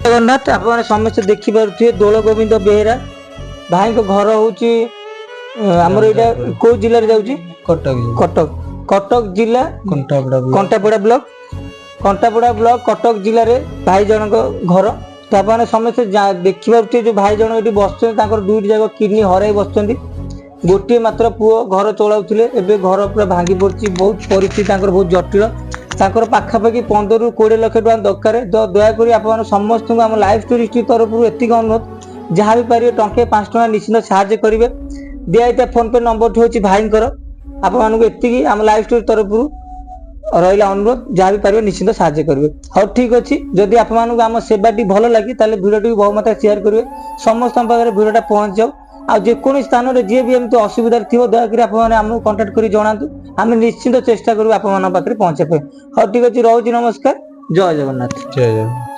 जगन्नाथ आप समस्त देखिपे दोल गोविंद बेहेरा भाई को घर हूँ आमर यहाँ कौ जिले में जाऊँगी कटक कटक कटक जिला कंटापड़ा ब्लॉक कटक जिले में भाई जन घर तो आप समस्त देखिपे जो भाई जन ये बस दुईट जाक किडनी हर बस गोटे मात्र पुओ घर चलाऊे एवं घर पूरा भांगी पड़ी बहुत परिस्थिति बहुत जटिल पाखापाखि 15 ରୁ 20 लाख टका दरकार तो दयाकोरी आप समस्त आम लाइफ स्टोरी तरफ एतिक अनुरोध जहाँ भी पारे टंके 5 टका निश्चित साहाय्य करेंगे दिया फोन पे नंबर हूँ भाई आपको आम लाइफ स्टोरी तरफ रहा अनुरोध जहाँ भी पारे निश्चित साहाय्य करेंगे। हाँ ठीक अच्छे जदि आम सेवाटी भल लगी भिडियो को बहुत मात्रा शेयर करेंगे समस्त पाखे भिडियोटा पहुँच जाओ आ जेको स्थान में जी भी एमती असुविधा थी दयाकोरी आपको कंटाक्ट कर जनातु आम निश्चित चेष्टा करूँ आप पाखे पहुँचे। हाँ ठीक अच्छे रोज नमस्कार जय जगन्नाथ। जय जय।